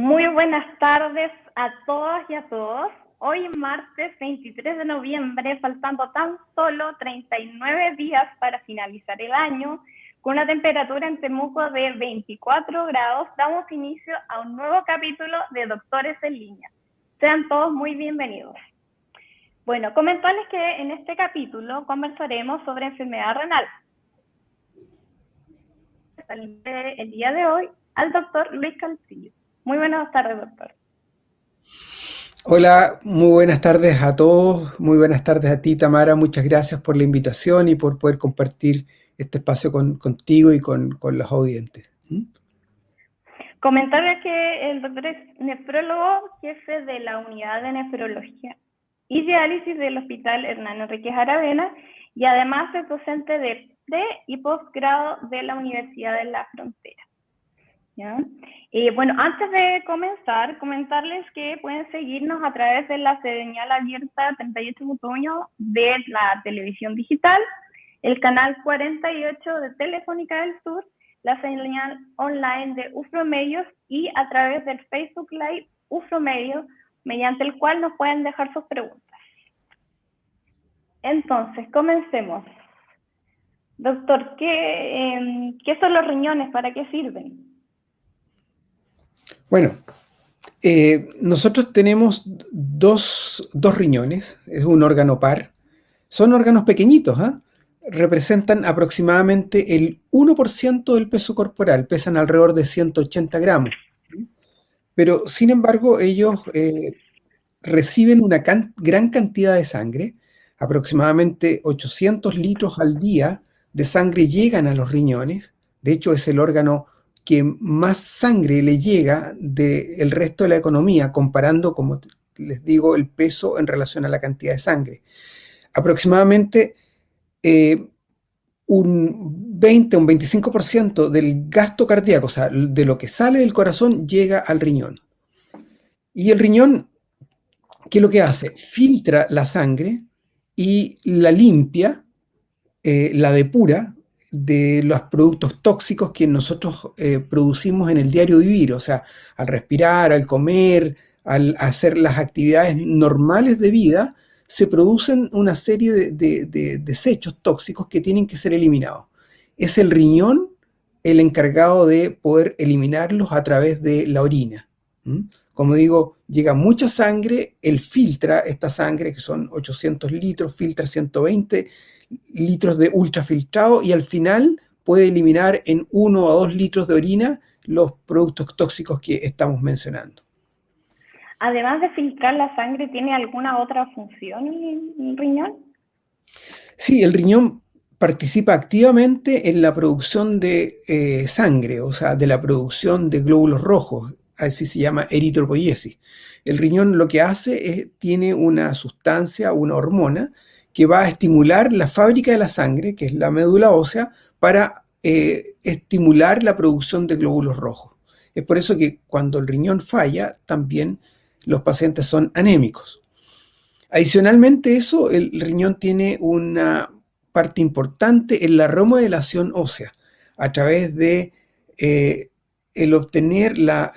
Muy buenas tardes a todas y a todos. Hoy martes 23 de noviembre, faltando tan solo 39 días para finalizar el año, con una temperatura en Temuco de 24 grados, damos inicio a un nuevo capítulo de Doctores en Línea. Sean todos muy bienvenidos. Bueno, comentarles que en este capítulo conversaremos sobre enfermedad renal. El día de hoy al doctor Luis Calcillo. Muy buenas tardes, doctor. Hola, muy buenas tardes a todos, muy buenas tardes a ti, Tamara, muchas gracias por la invitación y por poder compartir este espacio contigo y con los audientes. Comentarles que el doctor es nefrólogo, jefe de la unidad de nefrología y diálisis del Hospital Hernán Enríquez Aravena, y además es docente de pre y posgrado de la Universidad de la Frontera. ¿Ya? Y bueno, antes de comenzar, comentarles que pueden seguirnos a través de la señal abierta 38.1 de la televisión digital, el canal 48 de Telefónica del Sur, la señal online de UFROmedios y a través del Facebook Live UFROmedios, mediante el cual nos pueden dejar sus preguntas. Entonces, comencemos. Doctor, ¿qué son los riñones? ¿Para qué sirven? Bueno, nosotros tenemos dos riñones, es un órgano par, son órganos pequeñitos, ¿eh? Representan aproximadamente el 1% del peso corporal, pesan alrededor de 180 gramos. Pero, sin embargo, ellos reciben una gran cantidad de sangre, aproximadamente 800 litros al día de sangre llegan a los riñones. De hecho, es el órgano que más sangre le llega del resto de la economía, comparando, como les digo, el peso en relación a la cantidad de sangre. Aproximadamente un 20 o un 25% del gasto cardíaco, o sea, de lo que sale del corazón, llega al riñón. Y el riñón, ¿qué es lo que hace? Filtra la sangre y la limpia, la depura de los productos tóxicos que nosotros producimos en el diario vivir, o sea, al respirar, al comer, al hacer las actividades normales de vida, se producen una serie de desechos tóxicos que tienen que ser eliminados. Es el riñón el encargado de poder eliminarlos a través de la orina. Como digo, llega mucha sangre, él filtra esta sangre, que son 800 litros, filtra 120 litros de ultrafiltrado y al final puede eliminar en 1 o 2 litros de orina los productos tóxicos que estamos mencionando. Además de filtrar la sangre, ¿tiene alguna otra función el riñón? Sí, el riñón participa activamente en la producción de sangre, o sea, de la producción de glóbulos rojos, así se llama eritropoiesis. El riñón lo que hace es, tiene una sustancia, una hormona, que va a estimular la fábrica de la sangre, que es la médula ósea, para estimular la producción de glóbulos rojos. Es por eso que cuando el riñón falla, también los pacientes son anémicos. Adicionalmente eso, el riñón tiene una parte importante en la remodelación ósea, a través de el obtener la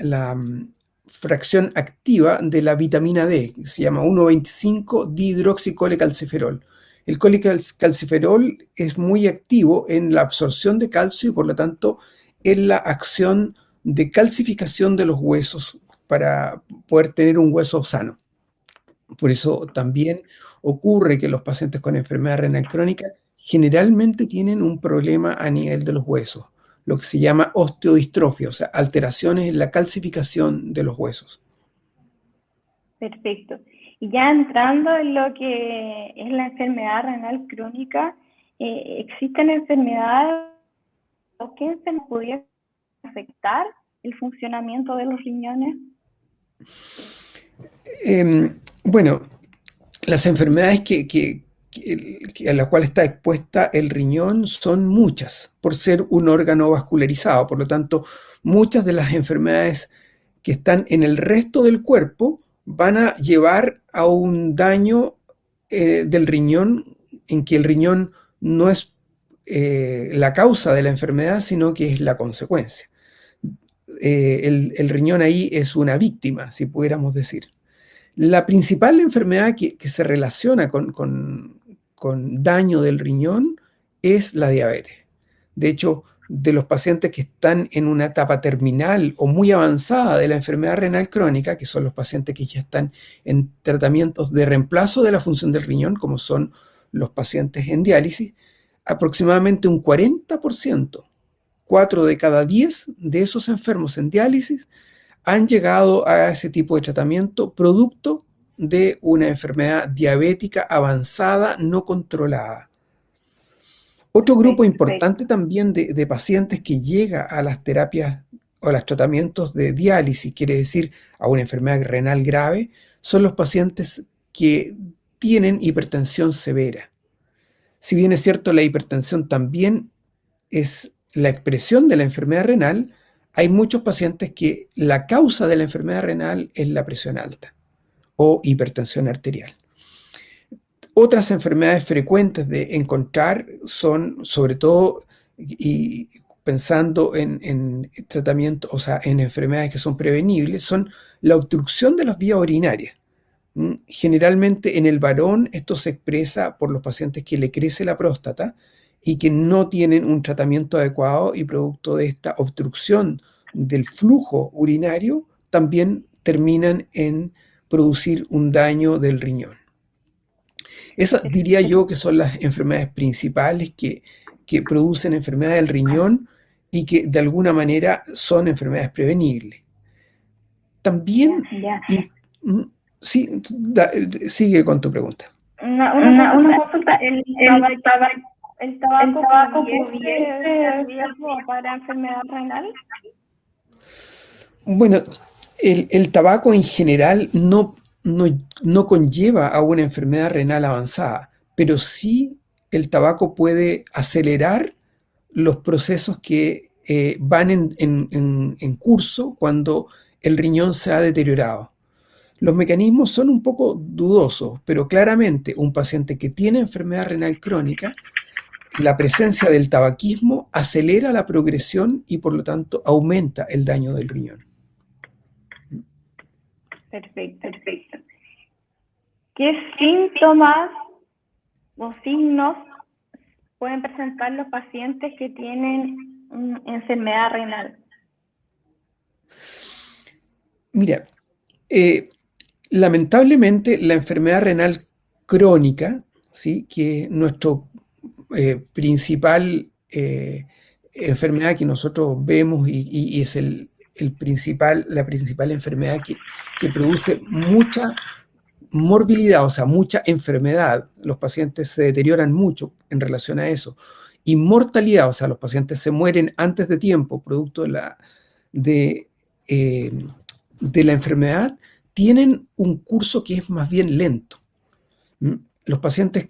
fracción activa de la vitamina D, que se llama 1,25-dihidroxicolecalciferol. El colecalciferol es muy activo en la absorción de calcio y por lo tanto en la acción de calcificación de los huesos para poder tener un hueso sano. Por eso también ocurre que los pacientes con enfermedad renal crónica generalmente tienen un problema a nivel de los huesos, lo que se llama osteodistrofia, o sea, alteraciones en la calcificación de los huesos. Perfecto. Y ya entrando en lo que es la enfermedad renal crónica, ¿existen enfermedades o qué enfermedades podrían afectar el funcionamiento de los riñones? Bueno, las enfermedades a las cuales está expuesta el riñón son muchas, por ser un órgano vascularizado. Por lo tanto, muchas de las enfermedades que están en el resto del cuerpo van a llevar a un daño del riñón, en que el riñón no es la causa de la enfermedad, sino que es la consecuencia. el riñón ahí es una víctima, si pudiéramos decir. La principal enfermedad que se relaciona con daño del riñón es la diabetes. De hecho, de los pacientes que están en una etapa terminal o muy avanzada de la enfermedad renal crónica, que son los pacientes que ya están en tratamientos de reemplazo de la función del riñón, como son los pacientes en diálisis, aproximadamente un 40%, 4 de cada 10 de esos enfermos en diálisis, han llegado a ese tipo de tratamiento producto de una enfermedad diabética avanzada no controlada. Otro grupo importante también de pacientes que llega a las terapias o a los tratamientos de diálisis, quiere decir a una enfermedad renal grave, son los pacientes que tienen hipertensión severa. Si bien es cierto, la hipertensión también es la expresión de la enfermedad renal, hay muchos pacientes que la causa de la enfermedad renal es la presión alta o hipertensión arterial. Otras enfermedades frecuentes de encontrar son, sobre todo, y pensando en tratamientos, o sea, en enfermedades que son prevenibles, son la obstrucción de las vías urinarias. Generalmente en el varón esto se expresa por los pacientes que le crece la próstata y que no tienen un tratamiento adecuado, y producto de esta obstrucción del flujo urinario también terminan en producir un daño del riñón. Esas diría yo que son las enfermedades principales que producen enfermedad del riñón y que de alguna manera son enfermedades prevenibles. También, sí, sigue con tu pregunta. Una consulta, ¿el tabaco pudiese riesgo para enfermedad renal? Bueno, el tabaco en general no conlleva a una enfermedad renal avanzada, pero sí el tabaco puede acelerar los procesos que van en curso cuando el riñón se ha deteriorado. Los mecanismos son un poco dudosos, pero claramente un paciente que tiene enfermedad renal crónica, la presencia del tabaquismo acelera la progresión y por lo tanto aumenta el daño del riñón. Perfecto. ¿Qué síntomas o signos pueden presentar los pacientes que tienen enfermedad renal? Mira, lamentablemente la enfermedad renal crónica, ¿sí?, que es nuestro principal enfermedad que nosotros vemos y es la principal enfermedad que produce mucha morbilidad, o sea, mucha enfermedad. Los pacientes se deterioran mucho en relación a eso. Inmortalidad, o sea, los pacientes se mueren antes de tiempo, producto de la enfermedad, tienen un curso que es más bien lento. Los pacientes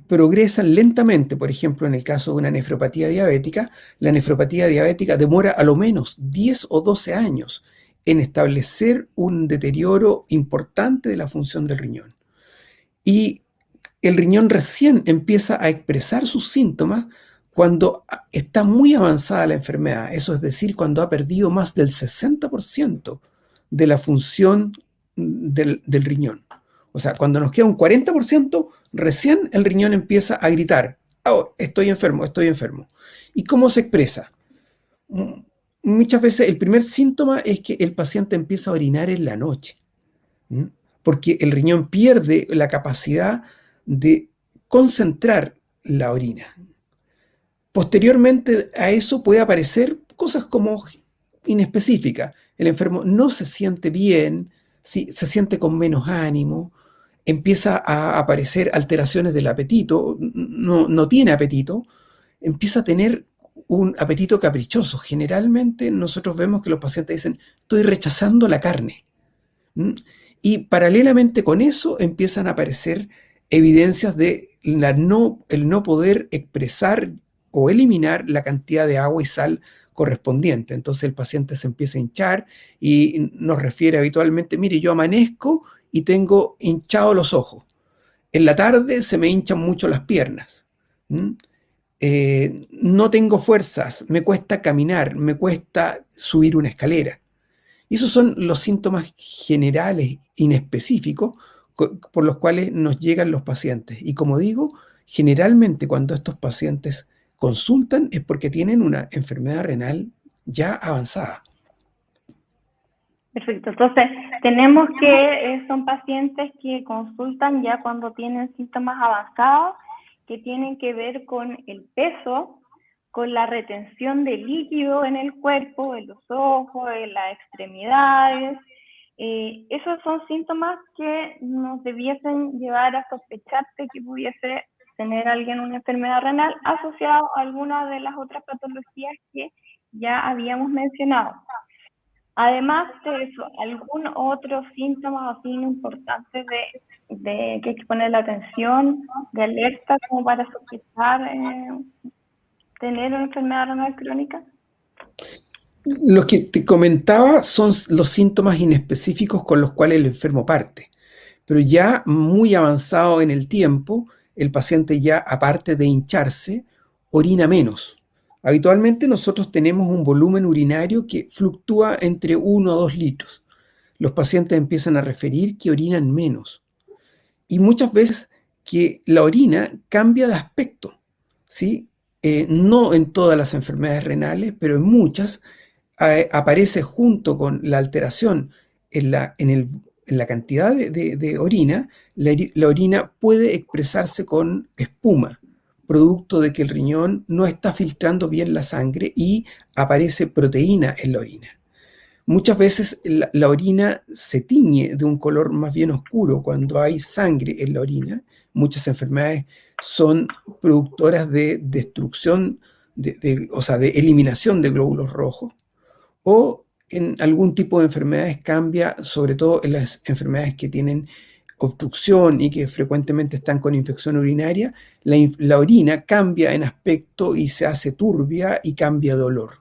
progresan lentamente. Por ejemplo, en el caso de una nefropatía diabética, la nefropatía diabética demora a lo menos 10 o 12 años en establecer un deterioro importante de la función del riñón. Y el riñón recién empieza a expresar sus síntomas cuando está muy avanzada la enfermedad, eso es decir, cuando ha perdido más del 60% de la función del riñón. O sea, cuando nos queda un 40%, recién el riñón empieza a gritar: oh, estoy enfermo, estoy enfermo. ¿Y cómo se expresa? Muchas veces el primer síntoma es que el paciente empieza a orinar en la noche, porque el riñón pierde la capacidad de concentrar la orina. Posteriormente a eso puede aparecer cosas como inespecíficas. El enfermo no se siente bien, se siente con menos ánimo, empieza a aparecer alteraciones del apetito, no tiene apetito, empieza a tener un apetito caprichoso. Generalmente nosotros vemos que los pacientes dicen: estoy rechazando la carne. Y paralelamente con eso empiezan a aparecer evidencias de el no poder expresar o eliminar la cantidad de agua y sal correspondiente. Entonces el paciente se empieza a hinchar y nos refiere habitualmente: mire, yo amanezco y tengo hinchados los ojos. En la tarde se me hinchan mucho las piernas. no tengo fuerzas, me cuesta caminar, me cuesta subir una escalera. Y esos son los síntomas generales, inespecíficos, por los cuales nos llegan los pacientes. Y como digo, generalmente cuando estos pacientes consultan es porque tienen una enfermedad renal ya avanzada. Perfecto. Entonces, tenemos que son pacientes que consultan ya cuando tienen síntomas avanzados, que tienen que ver con el peso, con la retención de líquido en el cuerpo, en los ojos, en las extremidades. Esos son síntomas que nos debiesen llevar a sospechar de que pudiese tener alguien una enfermedad renal asociada a alguna de las otras patologías que ya habíamos mencionado. Además de eso, ¿algún otro síntoma o signo importante de que hay que poner la atención, de alerta, como para sospechar tener una enfermedad renal crónica? Lo que te comentaba son los síntomas inespecíficos con los cuales el enfermo parte. Pero ya muy avanzado en el tiempo, el paciente ya, aparte de hincharse, orina menos. Habitualmente nosotros tenemos un volumen urinario que fluctúa entre 1 a 2 litros. Los pacientes empiezan a referir que orinan menos. Y muchas veces que la orina cambia de aspecto, ¿sí? No en todas las enfermedades renales, pero en muchas aparece junto con la alteración en la cantidad de orina, la orina puede expresarse con espuma, producto de que el riñón no está filtrando bien la sangre y aparece proteína en la orina. Muchas veces la orina se tiñe de un color más bien oscuro cuando hay sangre en la orina. Muchas enfermedades son productoras de destrucción, o sea, de eliminación de glóbulos rojos. O en algún tipo de enfermedades cambia, sobre todo en las enfermedades que tienen obstrucción y que frecuentemente están con infección urinaria, la orina cambia en aspecto y se hace turbia y cambia de olor.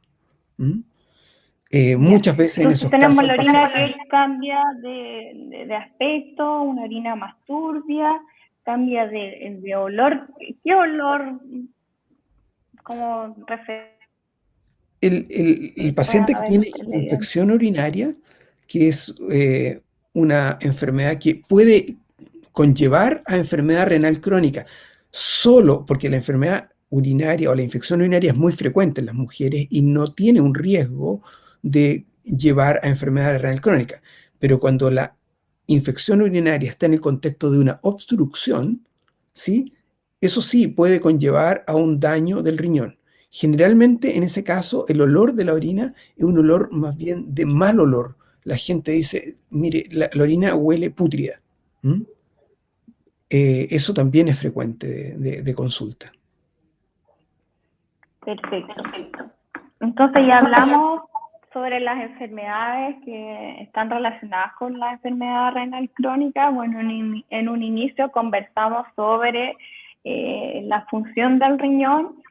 Muchas veces en esos tenemos casos... la orina que cambia de aspecto, una orina más turbia, cambia de olor. ¿Qué olor? Como el paciente que tiene infección urinaria, que es una enfermedad que puede conllevar a enfermedad renal crónica, solo porque la enfermedad urinaria o la infección urinaria es muy frecuente en las mujeres y no tiene un riesgo de llevar a enfermedad renal crónica. Pero cuando la infección urinaria está en el contexto de una obstrucción, ¿sí? Eso sí puede conllevar a un daño del riñón. Generalmente, en ese caso, el olor de la orina es un olor más bien de mal olor. La gente dice, mire, la orina huele pútrida. Eso también es frecuente de consulta. Perfecto. Entonces ya hablamos sobre las enfermedades que están relacionadas con la enfermedad renal crónica. Bueno, en un inicio conversamos sobre la función del riñón.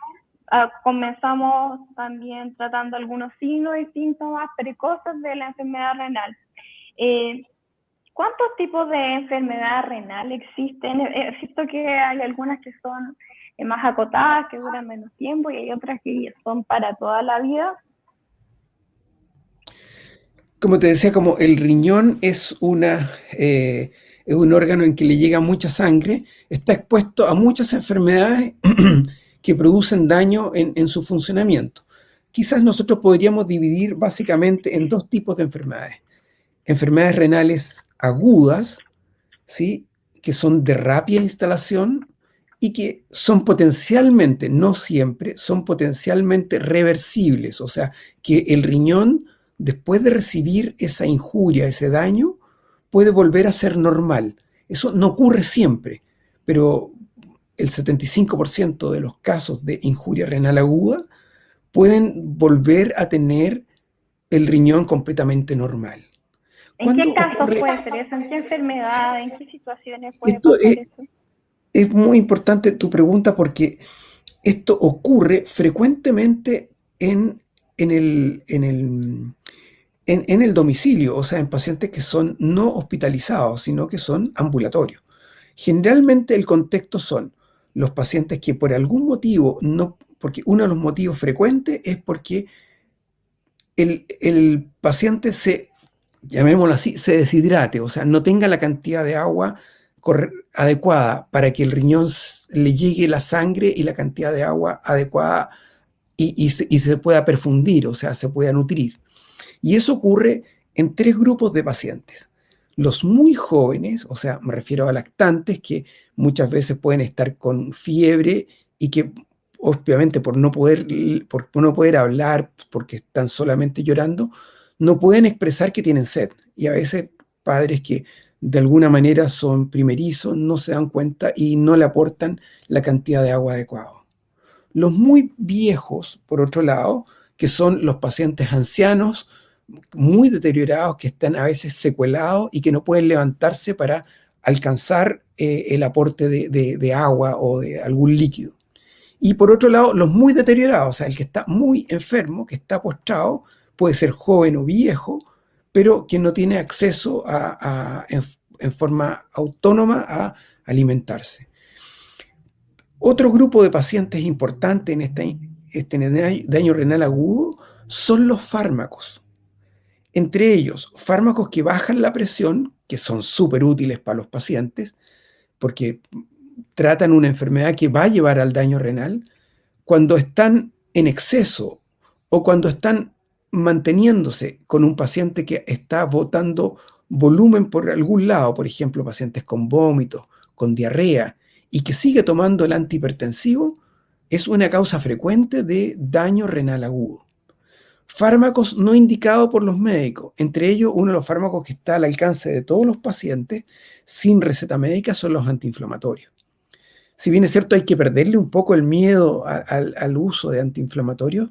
Comenzamos también tratando algunos signos y síntomas precoces de la enfermedad renal. ¿Cuántos tipos de enfermedad renal existen? Es cierto que hay algunas que son más acotadas, que duran menos tiempo, y hay otras que son para toda la vida. Como te decía, como el riñón es un órgano en que le llega mucha sangre, está expuesto a muchas enfermedades que producen daño en su funcionamiento. Quizás nosotros podríamos dividir básicamente en 2 tipos de enfermedades. Enfermedades renales agudas, ¿sí? Que son de rápida instalación y que son potencialmente, no siempre, son potencialmente reversibles. O sea, que el riñón, después de recibir esa injuria, ese daño, puede volver a ser normal. Eso no ocurre siempre, pero el 75% de los casos de injuria renal aguda pueden volver a tener el riñón completamente normal. ¿En qué casos puede ser eso? ¿En qué enfermedad? ¿En qué situaciones puede pasar eso? Es muy importante tu pregunta porque esto ocurre frecuentemente en el domicilio, o sea, en pacientes que son no hospitalizados, sino que son ambulatorios. Generalmente el contexto son los pacientes que por algún motivo, no, porque uno de los motivos frecuentes es porque el paciente llamémoslo así, se deshidrate, o sea, no tenga la cantidad de agua adecuada para que el riñón le llegue la sangre y la cantidad de agua adecuada y se pueda perfundir, o sea, se pueda nutrir. Y eso ocurre en 3 grupos de pacientes. Los muy jóvenes, o sea, me refiero a lactantes, que muchas veces pueden estar con fiebre y que obviamente por no poder hablar, porque están solamente llorando, no pueden expresar que tienen sed. Y a veces padres que de alguna manera son primerizos no se dan cuenta y no le aportan la cantidad de agua adecuada. Los muy viejos, por otro lado, que son los pacientes ancianos, muy deteriorados, que están a veces secuelados y que no pueden levantarse para alcanzar el aporte de agua o de algún líquido. Y por otro lado, los muy deteriorados, o sea, el que está muy enfermo, que está postrado, puede ser joven o viejo, pero que no tiene acceso en forma autónoma a alimentarse. Otro grupo de pacientes importante en este daño renal agudo son los fármacos. Entre ellos, fármacos que bajan la presión, que son súper útiles para los pacientes, porque tratan una enfermedad que va a llevar al daño renal, cuando están en exceso o cuando están manteniéndose con un paciente que está botando volumen por algún lado, por ejemplo, pacientes con vómitos, con diarrea, y que sigue tomando el antihipertensivo, es una causa frecuente de daño renal agudo. Fármacos no indicados por los médicos, entre ellos uno de los fármacos que está al alcance de todos los pacientes sin receta médica son los antiinflamatorios. Si bien es cierto hay que perderle un poco el miedo al uso de antiinflamatorios,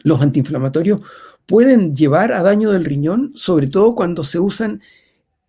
los antiinflamatorios pueden llevar a daño del riñón, sobre todo cuando se usan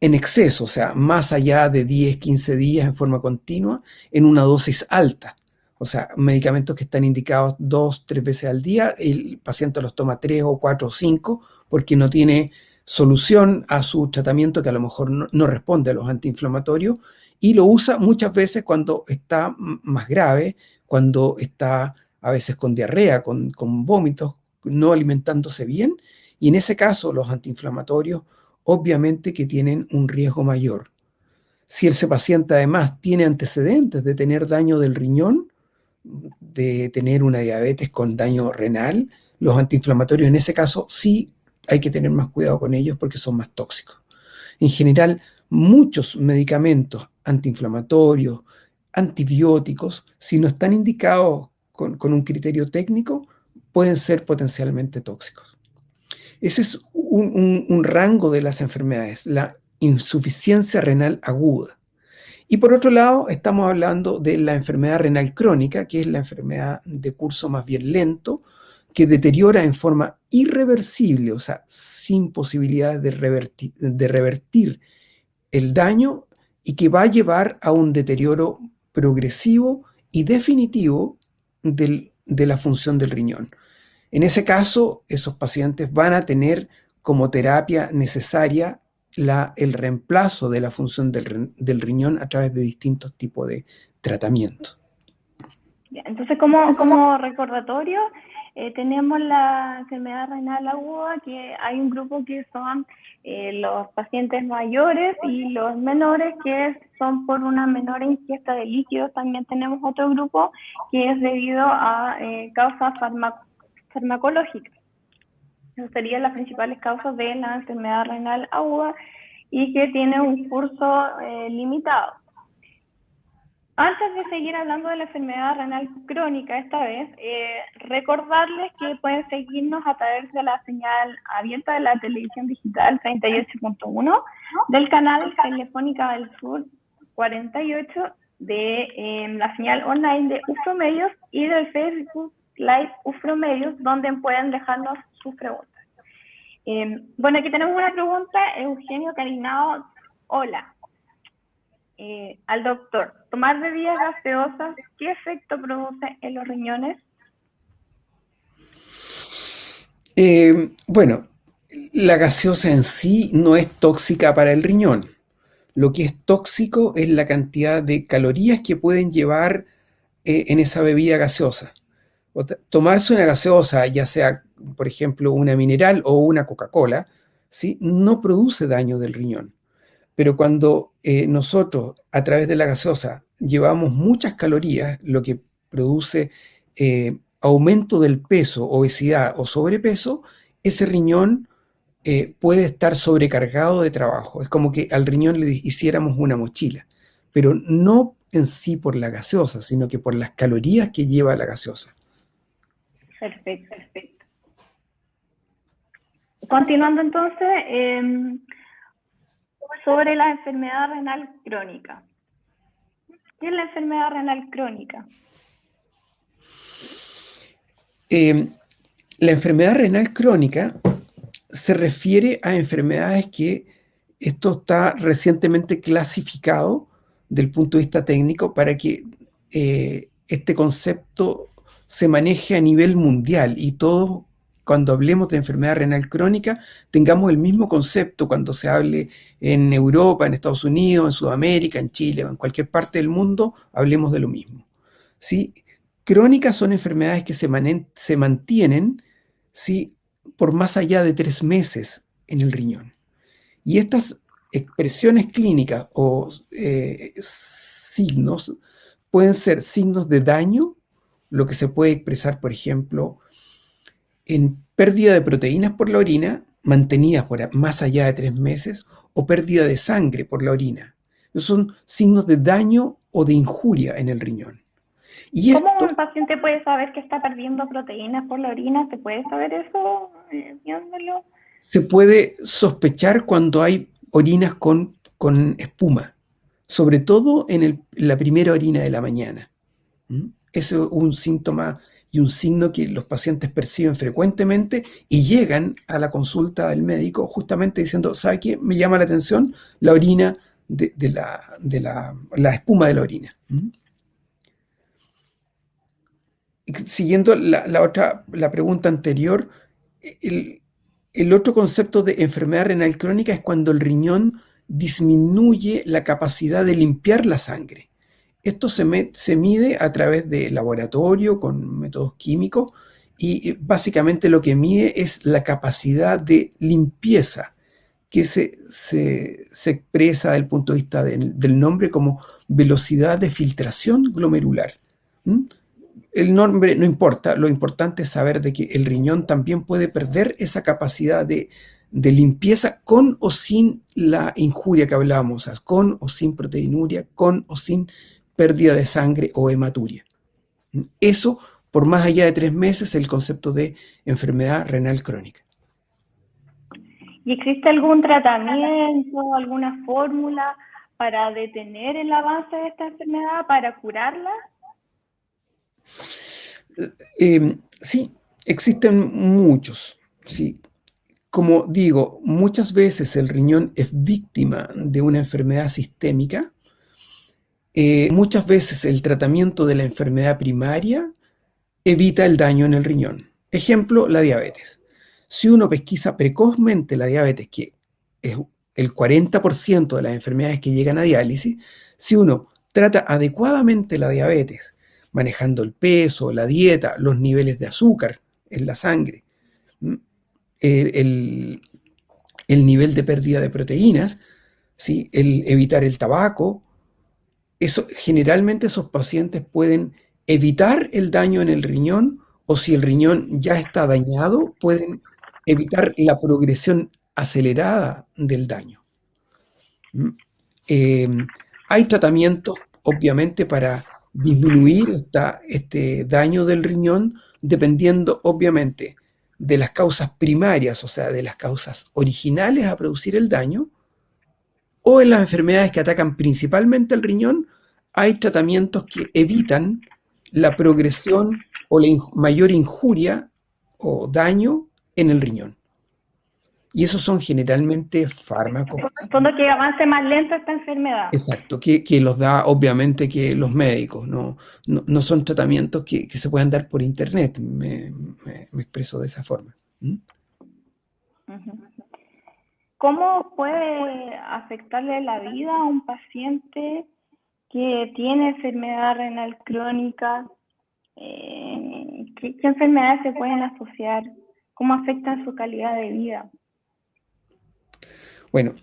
en exceso, o sea, más allá de 10, 15 días en forma continua, en una dosis alta. O sea, medicamentos que están indicados 2, 3 veces al día, el paciente los toma 3 o 4 o 5 porque no tiene solución a su tratamiento que a lo mejor no responde a los antiinflamatorios y lo usa muchas veces cuando está más grave, cuando está a veces con diarrea, con vómitos, no alimentándose bien, y en ese caso los antiinflamatorios obviamente que tienen un riesgo mayor. Si ese paciente además tiene antecedentes de tener daño del riñón, de tener una diabetes con daño renal, los antiinflamatorios en ese caso sí hay que tener más cuidado con ellos porque son más tóxicos. En general, muchos medicamentos antiinflamatorios, antibióticos, si no están indicados con un criterio técnico, pueden ser potencialmente tóxicos. Ese es un rango de las enfermedades, la insuficiencia renal aguda. Y por otro lado, estamos hablando de la enfermedad renal crónica, que es la enfermedad de curso más bien lento, que deteriora en forma irreversible, o sea, sin posibilidades de revertir el daño y que va a llevar a un deterioro progresivo y definitivo de la función del riñón. En ese caso, esos pacientes van a tener como terapia necesaria el reemplazo de la función del riñón a través de distintos tipos de tratamientos. Entonces, como recordatorio, tenemos la enfermedad renal aguda, que hay un grupo que son los pacientes mayores y los menores que son por una menor ingesta de líquidos. También tenemos otro grupo que es debido a causas farmacológicas. Esas serían las principales causas de la enfermedad renal aguda y que tiene un curso limitado. Antes de seguir hablando de la enfermedad renal crónica esta vez, recordarles que pueden seguirnos a través de la señal abierta de la televisión digital 38.1, del canal Telefónica del Sur 48, de la señal online de Ufromedios y del Facebook Live Ufromedios, donde pueden dejarnos sus preguntas. Bueno, aquí tenemos una pregunta, Eugenio Carinao. Hola. Al doctor, ¿tomar bebidas gaseosas qué efecto produce en los riñones? Bueno, la gaseosa en sí no es tóxica para el riñón. lo que es tóxico es la cantidad de calorías que pueden llevar en esa bebida gaseosa. Tomarse una gaseosa, ya sea, por ejemplo, una mineral o una Coca-Cola, ¿sí? No produce daño del riñón. Pero cuando nosotros, a través de la gaseosa, llevamos muchas calorías, lo que produce aumento del peso, obesidad o sobrepeso, ese riñón puede estar sobrecargado de trabajo. Es como que al riñón le hiciéramos una mochila, pero no en sí por la gaseosa, sino que por las calorías que lleva la gaseosa. Perfecto. Continuando entonces, sobre la enfermedad renal crónica. ¿Qué es la enfermedad renal crónica? La enfermedad renal crónica se refiere a enfermedades que esto está recientemente clasificado del punto de vista técnico para que este concepto se maneje a nivel mundial y todos, cuando hablemos de enfermedad renal crónica, tengamos el mismo concepto cuando se hable en Europa, en Estados Unidos, en Sudamérica, en Chile o en cualquier parte del mundo, hablemos de lo mismo. ¿Sí? Crónicas son enfermedades que se mantienen, ¿sí?, por más allá de 3 meses en el riñón. Y estas expresiones clínicas o signos pueden ser signos de daño, lo que se puede expresar, por ejemplo, en pérdida de proteínas por la orina, mantenidas por más allá de 3 meses, o pérdida de sangre por la orina. Esos son signos de daño o de injuria en el riñón. Y ¿Cómo un paciente puede saber que está perdiendo proteínas por la orina? ¿Se puede saber eso viéndolo? Se puede sospechar cuando hay orinas con espuma, sobre todo en la primera orina de la mañana. Eso es un síntoma y un signo que los pacientes perciben frecuentemente y llegan a la consulta del médico justamente diciendo, ¿sabe qué? Me llama la atención la orina la espuma de la orina. Siguiendo la pregunta anterior, el otro concepto de enfermedad renal crónica es cuando el riñón disminuye la capacidad de limpiar la sangre. Esto se mide a través de laboratorio con métodos químicos y básicamente lo que mide es la capacidad de limpieza que se expresa desde el punto de vista del nombre como velocidad de filtración glomerular. El nombre no importa, lo importante es saber de que el riñón también puede perder esa capacidad de limpieza con o sin la injuria que hablábamos, o sea, con o sin proteinuria, con o sin pérdida de sangre o hematuria. Eso, por más allá de 3 meses, el concepto de enfermedad renal crónica. ¿Y existe algún tratamiento, alguna fórmula para detener el avance de esta enfermedad, para curarla? Sí, existen muchos. Sí. Como digo, muchas veces el riñón es víctima de una enfermedad sistémica. Muchas veces el tratamiento de la enfermedad primaria evita el daño en el riñón. Ejemplo, la diabetes. Si uno pesquisa precozmente la diabetes, que es el 40% de las enfermedades que llegan a diálisis, si uno trata adecuadamente la diabetes, manejando el peso, la dieta, los niveles de azúcar en la sangre, el nivel de pérdida de proteínas, ¿sí?, el evitar el tabaco, generalmente esos pacientes pueden evitar el daño en el riñón o si el riñón ya está dañado, pueden evitar la progresión acelerada del daño. Hay tratamientos, obviamente, para disminuir este daño del riñón, dependiendo, obviamente, de las causas primarias, o sea, de las causas originales a producir el daño, o en las enfermedades que atacan principalmente el riñón, hay tratamientos que evitan la progresión o la mayor injuria o daño en el riñón. Y esos son generalmente fármacos. En el fondo, que avance más lento esta enfermedad. Exacto, que los da obviamente que los médicos, no son tratamientos que se puedan dar por internet, me expreso de esa forma. ¿cómo puede afectarle la vida a un paciente que tiene enfermedad renal crónica? ¿Qué enfermedades se pueden asociar? ¿Cómo afectan su calidad de vida? Bueno,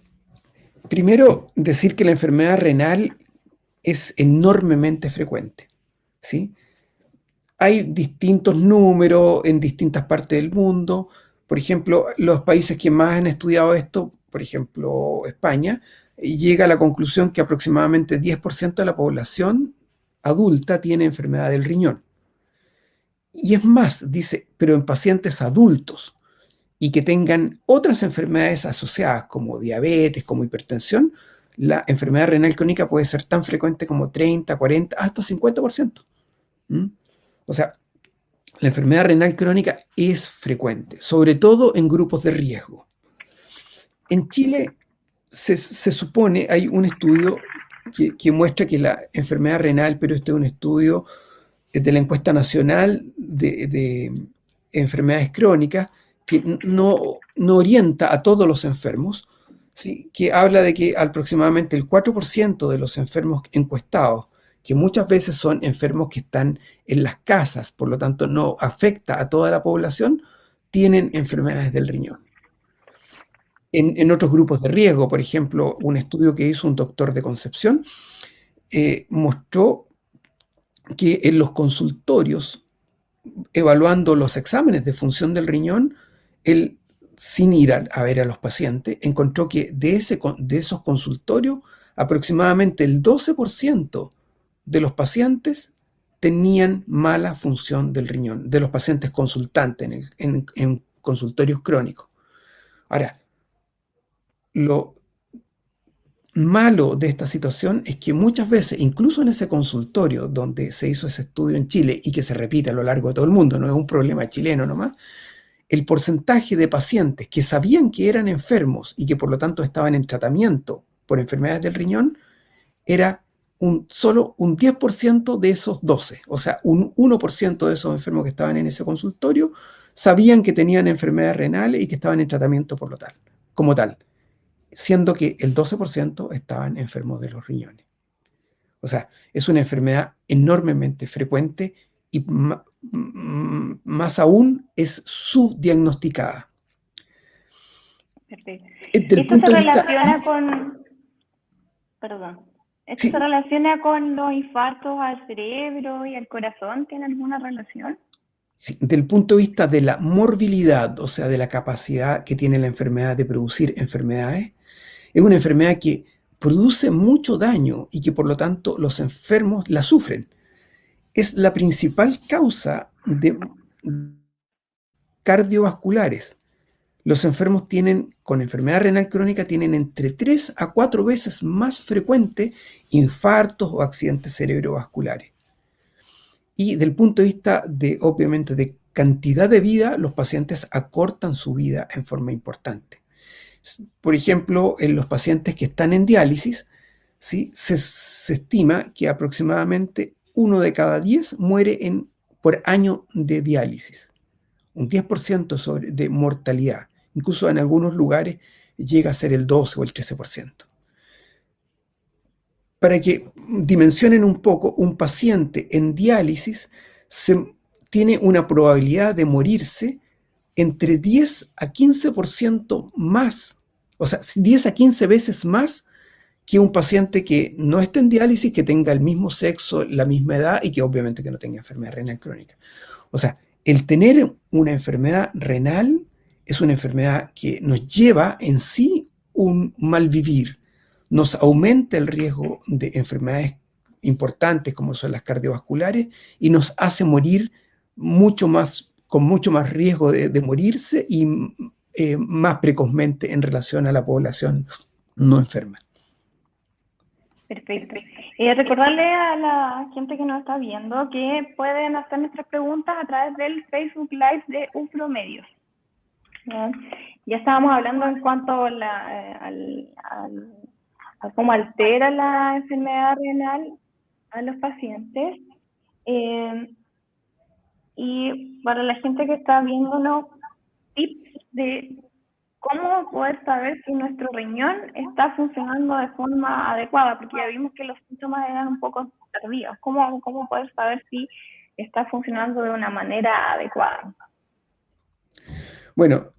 primero decir que la enfermedad renal es enormemente frecuente, ¿sí? Hay distintos números en distintas partes del mundo. Por ejemplo, los países que más han estudiado esto, por ejemplo, España, llega a la conclusión que aproximadamente 10% de la población adulta tiene enfermedad del riñón. Y es más, dice, pero en pacientes adultos y que tengan otras enfermedades asociadas como diabetes, como hipertensión, la enfermedad renal crónica puede ser tan frecuente como 30, 40, hasta 50%. ¿Mm? O sea, la enfermedad renal crónica es frecuente, sobre todo en grupos de riesgo. En Chile se supone, hay un estudio que muestra que la enfermedad renal, pero este es un estudio de la encuesta nacional de enfermedades crónicas, que no orienta a todos los enfermos, ¿sí? Que habla de que aproximadamente el 4% de los enfermos encuestados, que muchas veces son enfermos que están en las casas, por lo tanto no afecta a toda la población, tienen enfermedades del riñón. En otros grupos de riesgo, por ejemplo, un estudio que hizo un doctor de Concepción, mostró que en los consultorios, evaluando los exámenes de función del riñón, él, sin ir a ver a los pacientes, encontró que de esos consultorios, aproximadamente el 12% de los pacientes tenían mala función del riñón, de los pacientes consultantes en consultorios crónicos. Ahora, lo malo de esta situación es que muchas veces, incluso en ese consultorio donde se hizo ese estudio en Chile y que se repite a lo largo de todo el mundo, no es un problema chileno nomás, el porcentaje de pacientes que sabían que eran enfermos y que por lo tanto estaban en tratamiento por enfermedades del riñón era solo un 10% de esos 12, o sea, un 1% de esos enfermos que estaban en ese consultorio sabían que tenían enfermedades renales y que estaban en tratamiento por lo tal, como tal, siendo que el 12% estaban enfermos de los riñones. O sea, es una enfermedad enormemente frecuente y más aún es subdiagnosticada. Perfecto. Desde el Esto se punto de vista, relaciona con, perdón, esto se sí, relaciona con los infartos al cerebro y al corazón, ¿tiene alguna relación? sí, del punto de vista de la morbilidad, o sea, de la capacidad que tiene la enfermedad de producir enfermedades, es una enfermedad que produce mucho daño y que por lo tanto los enfermos la sufren. Es la principal causa de cardiovasculares. Los enfermos con enfermedad renal crónica tienen entre 3 a 4 veces más frecuente infartos o accidentes cerebrovasculares. Y del punto de vista de, obviamente, de cantidad de vida, los pacientes acortan su vida en forma importante. Por ejemplo, en los pacientes que están en diálisis, ¿sí? se estima que aproximadamente 1 de cada 10 muere por año de diálisis. Un 10% de mortalidad. Incluso en algunos lugares llega a ser el 12 o el 13%. Para que dimensionen un poco, un paciente en diálisis tiene una probabilidad de morirse entre 10 a 15% más, o sea, 10 a 15 veces más que un paciente que no esté en diálisis, que tenga el mismo sexo, la misma edad y que obviamente que no tenga enfermedad renal crónica. O sea, el tener una enfermedad renal es una enfermedad que nos lleva en sí un mal vivir, nos aumenta el riesgo de enfermedades importantes como son las cardiovasculares y nos hace morir mucho más, con mucho más riesgo de morirse y más precozmente en relación a la población no enferma. Perfecto. Recordarle a la gente que nos está viendo que pueden hacer nuestras preguntas a través del Facebook Live de UFROmedios. Ya estábamos hablando en cuanto a cómo altera la enfermedad renal a los pacientes. Y para la gente que está viéndonos, tips de ¿cómo poder saber si nuestro riñón está funcionando de forma adecuada? Porque ya vimos que los síntomas eran un poco tardíos. ¿Cómo poder saber si está funcionando de una manera adecuada? Bueno,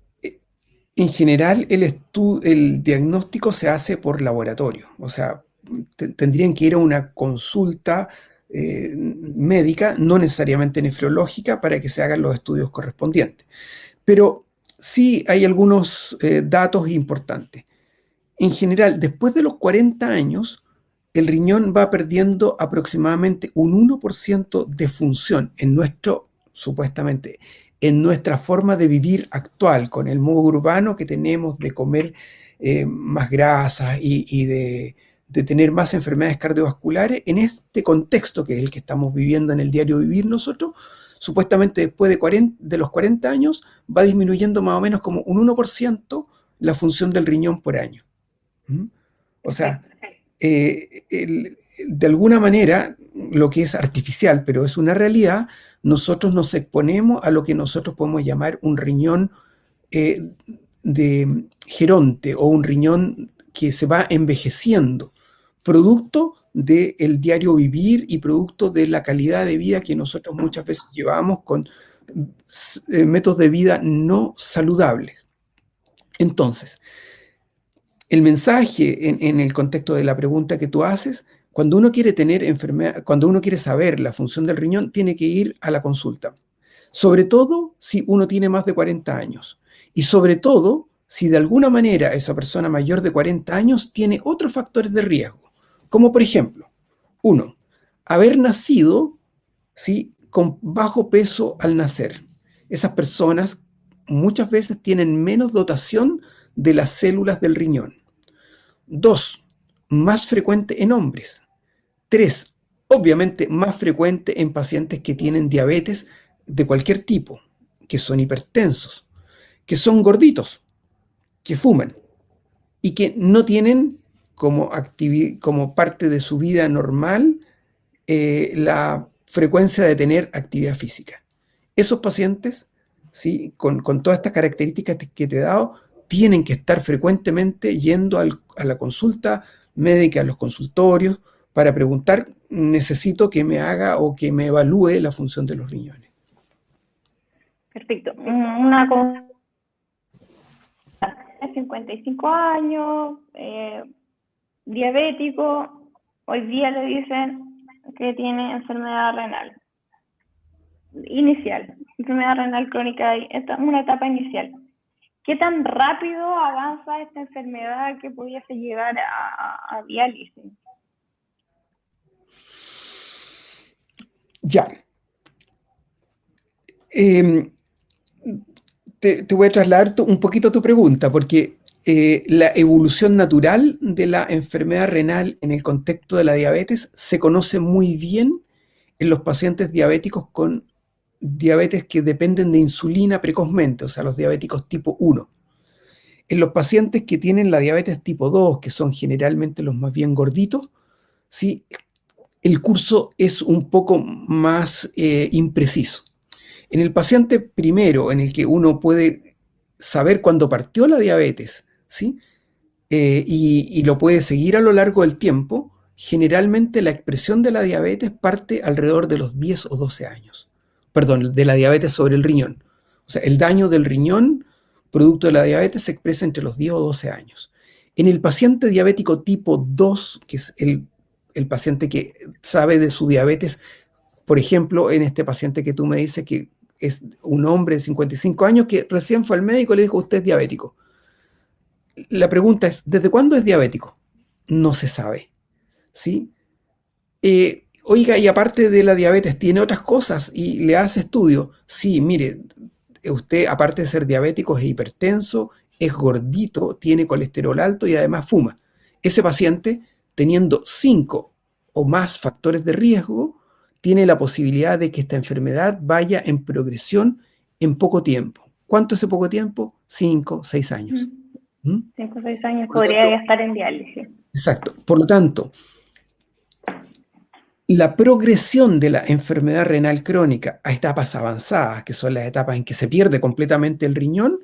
en general el diagnóstico se hace por laboratorio, o sea, tendrían que ir a una consulta médica, no necesariamente nefrológica, para que se hagan los estudios correspondientes. Pero sí hay algunos datos importantes. En general, después de los 40 años, el riñón va perdiendo aproximadamente un 1% de función supuestamente, en nuestra forma de vivir actual, con el modo urbano que tenemos de comer más grasas y de tener más enfermedades cardiovasculares. En este contexto, que es el que estamos viviendo en el diario vivir nosotros, supuestamente después de los 40 años va disminuyendo más o menos como un 1% la función del riñón por año. O sea, de alguna manera, lo que es artificial, pero es una realidad, nosotros nos exponemos a lo que nosotros podemos llamar un riñón de geronte, o un riñón que se va envejeciendo, producto del diario vivir y producto de la calidad de vida que nosotros muchas veces llevamos con métodos de vida no saludables. Entonces, el mensaje en el contexto de la pregunta que tú haces, cuando uno quiere tener enfermedad, cuando uno quiere saber la función del riñón, tiene que ir a la consulta. Sobre todo si uno tiene más de 40 años. Y sobre todo si de alguna manera esa persona mayor de 40 años tiene otros factores de riesgo. Como por ejemplo, uno, haber nacido, ¿sí?, con bajo peso al nacer. Esas personas muchas veces tienen menos dotación de las células del riñón. 2, más frecuente en hombres. 3, obviamente más frecuente en pacientes que tienen diabetes de cualquier tipo, que son hipertensos, que son gorditos, que fuman y que no tienen como parte de su vida normal la frecuencia de tener actividad física. Esos pacientes, ¿sí?, con todas estas características que te he dado, tienen que estar frecuentemente yendo a la consulta médica, a los consultorios, para preguntar, necesito que me haga o que me evalúe la función de los riñones. Perfecto. Una consulta de 55 años, diabético, hoy día le dicen que tiene enfermedad renal inicial, enfermedad renal crónica, una etapa inicial. ¿Qué tan rápido avanza esta enfermedad que pudiese llegar a diálisis? Ya. Te voy a trasladar un poquito tu pregunta, porque la evolución natural de la enfermedad renal en el contexto de la diabetes se conoce muy bien en los pacientes diabéticos con diabetes que dependen de insulina precozmente, o sea, los diabéticos tipo 1. En los pacientes que tienen la diabetes tipo 2, que son generalmente los más bien gorditos, ¿sí?, el curso es un poco más impreciso. En el paciente primero, en el que uno puede saber cuándo partió la diabetes, ¿sí?, y lo puede seguir a lo largo del tiempo, generalmente la expresión de la diabetes parte alrededor de los 10 o 12 años. Perdón, de la diabetes sobre el riñón. O sea, el daño del riñón, producto de la diabetes, se expresa entre los 10 o 12 años. En el paciente diabético tipo 2, que es el paciente que sabe de su diabetes, por ejemplo, en este paciente que tú me dices que es un hombre de 55 años que recién fue al médico y le dijo, usted es diabético. La pregunta es, ¿desde cuándo es diabético? No se sabe, ¿sí? Oiga, y aparte de la diabetes, ¿tiene otras cosas? Y le hace estudio. Sí, mire, usted, aparte de ser diabético, es hipertenso, es gordito, tiene colesterol alto y además fuma. Ese paciente, teniendo 5 o más factores de riesgo, tiene la posibilidad de que esta enfermedad vaya en progresión en poco tiempo. ¿Cuánto es ese poco tiempo? 5, 6 años. 5 o 6 años podría ya estar en diálisis. Exacto. Por lo tanto, la progresión de la enfermedad renal crónica a etapas avanzadas, que son las etapas en que se pierde completamente el riñón,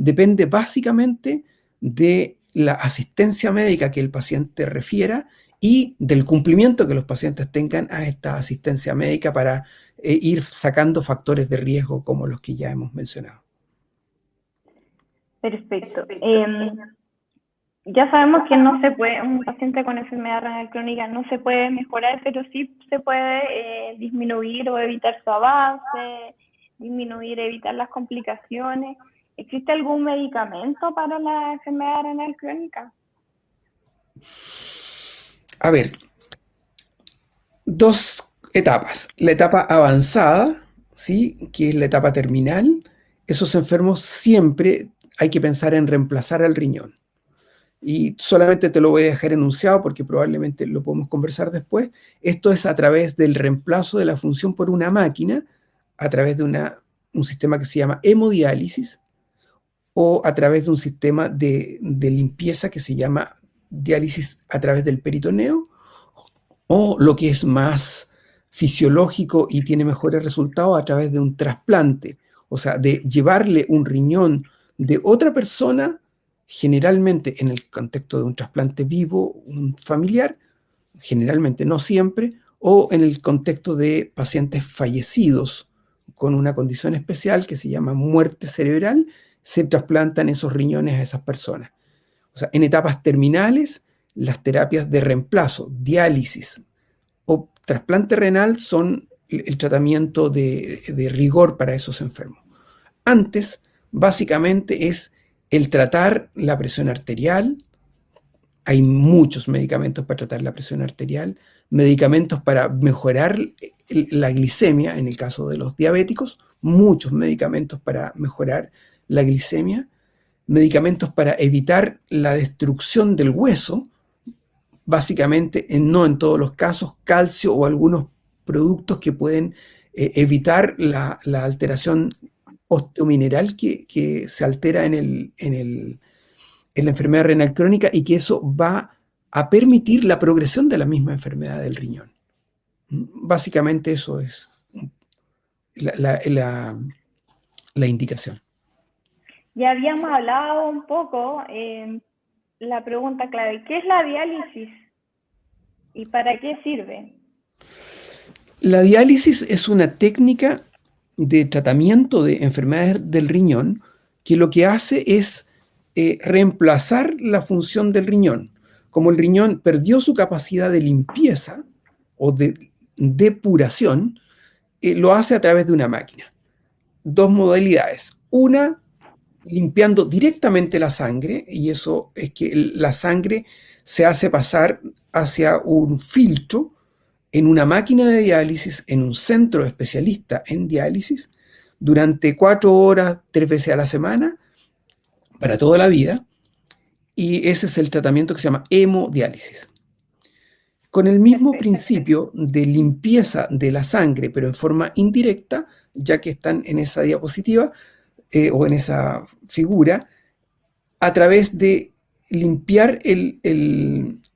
depende básicamente de la asistencia médica que el paciente refiera y del cumplimiento que los pacientes tengan a esta asistencia médica para ir sacando factores de riesgo como los que ya hemos mencionado. Perfecto. Ya sabemos que no se puede, un paciente con enfermedad renal crónica no se puede mejorar, pero sí se puede disminuir o evitar su avance, evitar las complicaciones. ¿Existe algún medicamento para la enfermedad renal crónica? A ver, dos etapas. La etapa avanzada, ¿sí?, que es la etapa terminal. Esos enfermos siempre hay que pensar en reemplazar al riñón. Y solamente te lo voy a dejar enunciado porque probablemente lo podemos conversar después. Esto es a través del reemplazo de la función por una máquina, a través de un sistema que se llama hemodiálisis, o a través de un sistema de limpieza que se llama diálisis a través del peritoneo, o lo que es más fisiológico y tiene mejores resultados, a través de un trasplante, o sea, de llevarle un riñón de otra persona, generalmente en el contexto de un trasplante vivo, un familiar, generalmente, no siempre, o en el contexto de pacientes fallecidos con una condición especial que se llama muerte cerebral, se trasplantan esos riñones a esas personas. O sea, en etapas terminales, las terapias de reemplazo, diálisis o trasplante renal son el tratamiento de rigor para esos enfermos. Antes, básicamente es el tratar la presión arterial. Hay muchos medicamentos para tratar la presión arterial, medicamentos para mejorar la glicemia, en el caso de los diabéticos, muchos medicamentos para mejorar la glicemia, medicamentos para evitar la destrucción del hueso, básicamente, no en todos los casos, calcio o algunos productos que pueden evitar la alteración osteomineral que se altera en la enfermedad renal crónica y que eso va a permitir la progresión de la misma enfermedad del riñón. Básicamente eso es la indicación. Ya habíamos hablado un poco, la pregunta clave, ¿qué es la diálisis y para qué sirve? La diálisis es una técnica de tratamiento de enfermedades del riñón que lo que hace es reemplazar la función del riñón. Como el riñón perdió su capacidad de limpieza o de depuración, lo hace a través de una máquina. Dos modalidades. Una, limpiando directamente la sangre, y eso es que la sangre se hace pasar hacia un filtro en una máquina de diálisis, en un centro especialista en diálisis, durante 4 horas, 3 veces a la semana, para toda la vida, y ese es el tratamiento que se llama hemodiálisis. Con el mismo principio de limpieza de la sangre, pero en forma indirecta, ya que están en esa diapositiva o en esa figura, a través de limpiar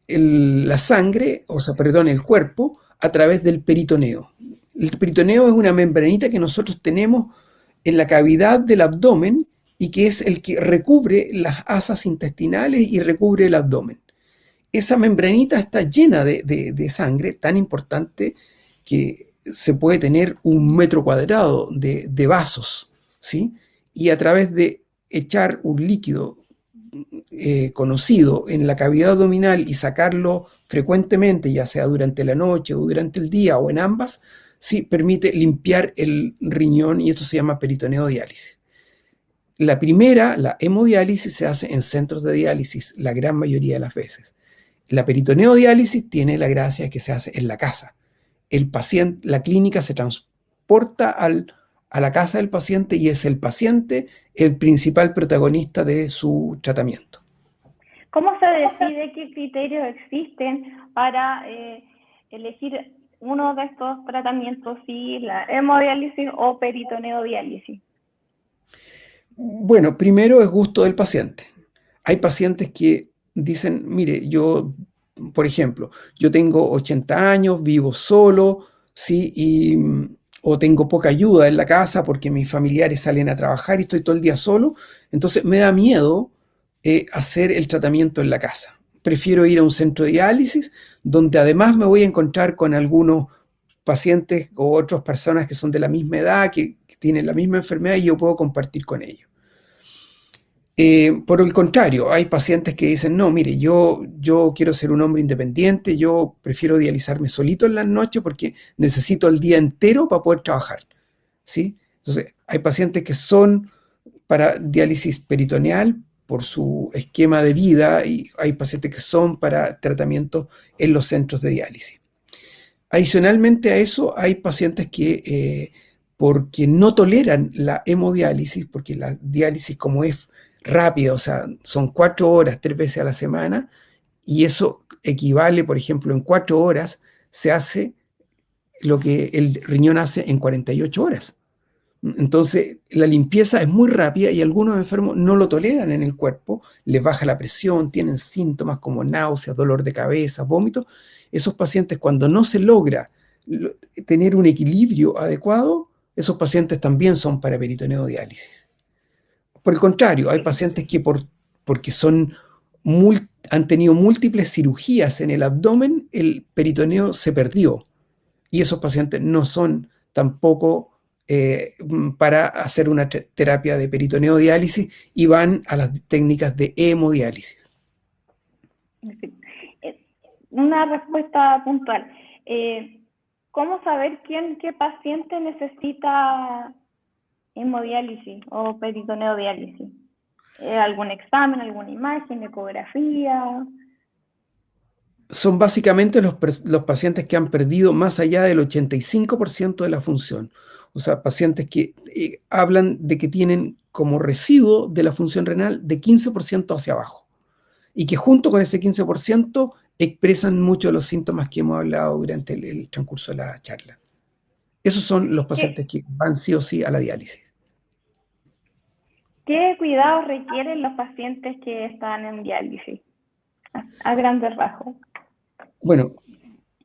la sangre, o sea, perdón, el cuerpo, a través del peritoneo. El peritoneo es una membranita que nosotros tenemos en la cavidad del abdomen y que es el que recubre las asas intestinales y recubre el abdomen. Esa membranita está llena de sangre, tan importante que se puede tener 1 metro cuadrado de vasos, ¿sí? Y a través de echar un líquido conocido en la cavidad abdominal y sacarlo frecuentemente, ya sea durante la noche o durante el día o en ambas, sí permite limpiar el riñón y esto se llama peritoneodiálisis. La primera, la hemodiálisis, se hace en centros de diálisis la gran mayoría de las veces. La peritoneodiálisis tiene la gracia que se hace en la casa. El paciente, la clínica se transporta a la casa del paciente y es el paciente el principal protagonista de su tratamiento. ¿Cómo se decide qué criterios existen para elegir uno de estos tratamientos, si la hemodiálisis o peritoneodiálisis? Bueno, primero es gusto del paciente. Hay pacientes que dicen, mire, yo, por ejemplo, yo tengo 80 años, vivo solo, ¿sí? o tengo poca ayuda en la casa porque mis familiares salen a trabajar y estoy todo el día solo, entonces me da miedo hacer el tratamiento en la casa. Prefiero ir a un centro de diálisis donde además me voy a encontrar con algunos pacientes o otras personas que son de la misma edad, que tienen la misma enfermedad y yo puedo compartir con ellos. Por el contrario, hay pacientes que dicen, no, mire, yo quiero ser un hombre independiente, yo prefiero dializarme solito en las noches porque necesito el día entero para poder trabajar, ¿sí? Entonces, hay pacientes que son para diálisis peritoneal por su esquema de vida y hay pacientes que son para tratamiento en los centros de diálisis. Adicionalmente a eso, hay pacientes que, porque no toleran la hemodiálisis, porque la diálisis como es rápida, o sea, son 4 horas, 3 veces a la semana, y eso equivale, por ejemplo, en 4 horas se hace lo que el riñón hace en 48 horas. Entonces, la limpieza es muy rápida y algunos enfermos no lo toleran en el cuerpo, les baja la presión, tienen síntomas como náuseas, dolor de cabeza, vómitos. Esos pacientes, cuando no se logra tener un equilibrio adecuado, esos pacientes también son para peritoneo diálisis. Por el contrario, hay pacientes que porque han tenido múltiples cirugías en el abdomen, el peritoneo se perdió. Y esos pacientes no son tampoco para hacer una terapia de peritoneodiálisis y van a las técnicas de hemodiálisis. Una respuesta puntual. ¿Cómo saber qué paciente necesita hemodiálisis o peritoneodiálisis? ¿Algún examen, alguna imagen, ecografía? Son básicamente los pacientes que han perdido más allá del 85% de la función. O sea, pacientes que hablan de que tienen como residuo de la función renal de 15% hacia abajo. Y que junto con ese 15% expresan muchos de los síntomas que hemos hablado durante el transcurso de la charla. Esos son los pacientes que van sí o sí a la diálisis. ¿Qué cuidados requieren los pacientes que están en diálisis? A grandes rasgos. Bueno,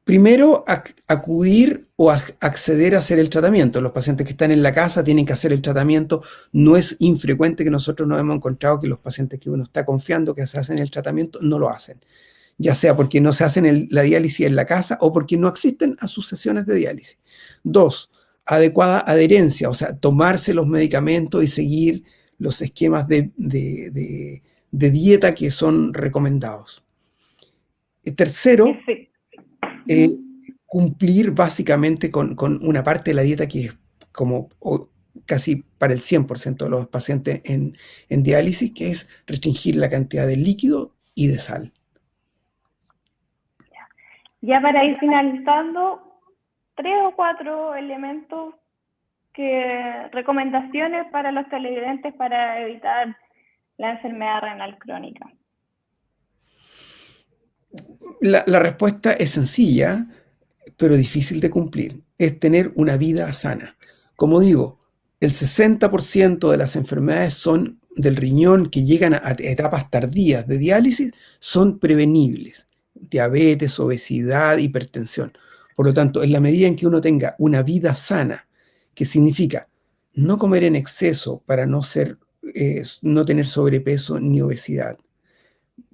primero acudir o acceder a hacer el tratamiento. Los pacientes que están en la casa tienen que hacer el tratamiento. No es infrecuente que nosotros nos hemos encontrado que los pacientes que uno está confiando que se hacen el tratamiento no lo hacen. Ya sea porque no se hacen la diálisis en la casa o porque no asisten a sus sesiones de diálisis. 2, adecuada adherencia, o sea, tomarse los medicamentos y seguir los esquemas de dieta que son recomendados. Tercero, cumplir básicamente con una parte de la dieta que es como casi para el 100% de los pacientes en diálisis, que es restringir la cantidad de líquido y de sal. Ya para ir finalizando, 3 o 4 elementos, recomendaciones para los televidentes para evitar la enfermedad renal crónica. La respuesta es sencilla, pero difícil de cumplir. Es tener una vida sana. Como digo, el 60% de las enfermedades del riñón que llegan a etapas tardías de diálisis son prevenibles. Diabetes, obesidad, hipertensión. Por lo tanto, en la medida en que uno tenga una vida sana, que significa no comer en exceso para no tener sobrepeso ni obesidad,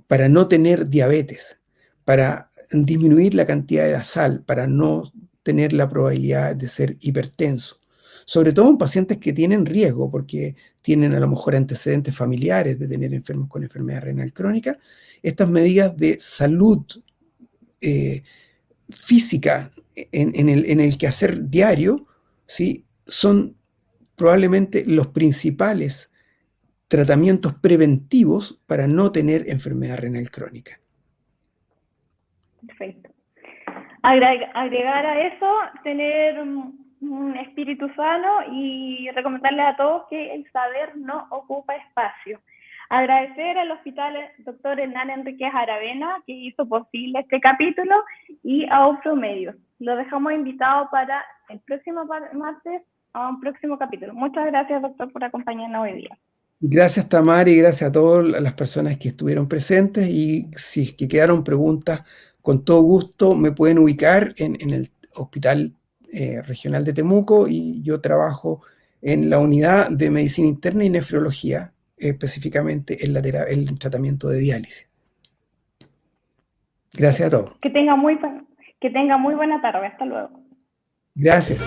para no tener diabetes, para disminuir la cantidad de la sal, para no tener la probabilidad de ser hipertenso. Sobre todo en pacientes que tienen riesgo, porque tienen a lo mejor antecedentes familiares de tener enfermos con enfermedad renal crónica. Estas medidas de salud física en el quehacer diario, ¿sí?, son probablemente los principales tratamientos preventivos para no tener enfermedad renal crónica. Perfecto. Agregar a eso, tener un espíritu sano y recomendarle a todos que el saber no ocupa espacio. Agradecer al Hospital Dr. Hernán Enríquez Aravena, que hizo posible este capítulo, y a Ofro Medios. Lo dejamos invitado para el próximo martes a un próximo capítulo. Muchas gracias, doctor, por acompañarnos hoy día. Gracias, Tamara, y gracias a todas las personas que estuvieron presentes. Y si es que quedaron preguntas, con todo gusto me pueden ubicar en el Hospital Regional de Temuco y yo trabajo en la unidad de medicina interna y nefrología, específicamente en el tratamiento de diálisis. Gracias a todos. Que tenga muy buena tarde. Hasta luego. Gracias.